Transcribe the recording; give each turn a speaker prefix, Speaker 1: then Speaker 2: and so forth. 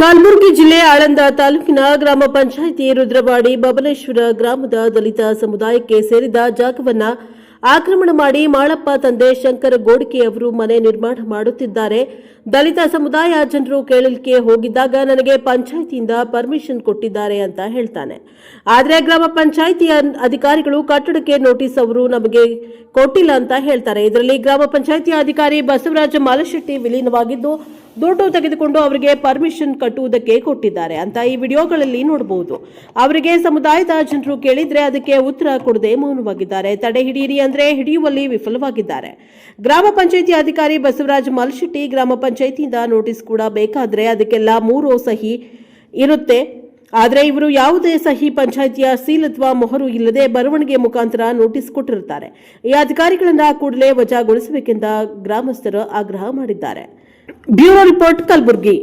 Speaker 1: ಕಲಬುರಗಿ ಜಿಲ್ಲೆ ಆಳಂದ ತಾಲೂಕಿನ ಗ್ರಾಮ ಪಂಚಾಯಿತಿ ರುದ್ರವಾಡಿ ಬಬಲೇಶ್ವರ ಗ್ರಾಮದ ದಲಿತ ಸಮುದಾಯಕ್ಕೆ ಸೇರಿದ ಜಾಗವನ್ನು ಆಕ್ರಮಣ ಮಾಡಿ ಮಾಳಪ್ಪ ತಂದೆ ಶಂಕರ ಗೋಡಿಕೆ ಅವರು ಮನೆ ನಿರ್ಮಾಣ ಮಾಡುತ್ತಿದ್ದಾರೆ. ದಲಿತ ಸಮುದಾಯ ಜನರು ಕೇಳಲಿಕ್ಕೆ ಹೋಗಿದ್ದಾಗ ನನಗೆ ಪಂಚಾಯಿತಿಯಿಂದ ಪರ್ಮಿಷನ್ ಕೊಟ್ಟಿದ್ದಾರೆ ಅಂತ ಹೇಳ್ತಾನೆ. ಆದರೆ ಗ್ರಾಮ ಪಂಚಾಯಿತಿಯ ಅಧಿಕಾರಿಗಳು ಕಟ್ಟಡಕ್ಕೆ ನೋಟಿಸ್ ಅವರು ನಮಗೆ ಕೊಟ್ಟಿಲ್ಲ ಅಂತ ಹೇಳ್ತಾರೆ. ಇದರಲ್ಲಿ ಗ್ರಾಮ ಪಂಚಾಯಿತಿಯ ಅಧಿಕಾರಿ ಬಸವರಾಜ ಮಾಲಶೆಟ್ಟಿ ವಿಲೀನವಾಗಿದ್ದು ದುಡ್ಡು ತೆಗೆದುಕೊಂಡು ಅವರಿಗೆ ಪರ್ಮಿಷನ್ ಕಟ್ಟುವುದಕ್ಕೆ ಕೊಟ್ಟಿದ್ದಾರೆ ಅಂತ ಈ ವಿಡಿಯೋಗಳಲ್ಲಿ ನೋಡಬಹುದು. ಅವರಿಗೆ ಸಮುದಾಯದ ಜನರು ಕೇಳಿದ್ರೆ ಅದಕ್ಕೆ ಉತ್ತರ ಕೊಡದೆ ಮೌನವಾಗಿದ್ದಾರೆ. ತಡೆ ಹಿಡಿಯಿರಿ ಅಂದ್ರೆ ಹಿಡಿಯುವಲ್ಲಿ ವಿಫಲವಾಗಿದ್ದಾರೆ. ಗ್ರಾಮ ಪಂಚಾಯಿತಿ ಅಧಿಕಾರಿ ಬಸವರಾಜ ಮಾಲಶೆಟ್ಟಿ ಗ್ರಾಮ ಪಂಚಾಯಿತಿಯಿಂದ ನೋಟಿಸ್ ಕೂಡ ಬೇಕಾದ್ರೆ ಅದಕ್ಕೆಲ್ಲ 3 ಸಹಿ ಇರುತ್ತೆ. ಆದರೆ ಇವರು ಯಾವುದೇ ಸಹಿ ಪಂಚಾಯಿತಿಯ ಸೀಲ್ ಅಥವಾ ಮೊಹರು ಇಲ್ಲದೆ ಬರವಣಿಗೆ ಮುಖಾಂತರ ನೋಟಿಸ್ ಕೊಟ್ಟಿರುತ್ತಾರೆ. ಈ ಅಧಿಕಾರಿಗಳನ್ನ ಕೂಡಲೇ ವಜಾಗೊಳಿಸಬೇಕೆಂದು ಗ್ರಾಮಸ್ಥರು ಆಗ್ರಹ ಮಾಡಿದ್ದಾರೆ. Bureau report, Kalaburagi.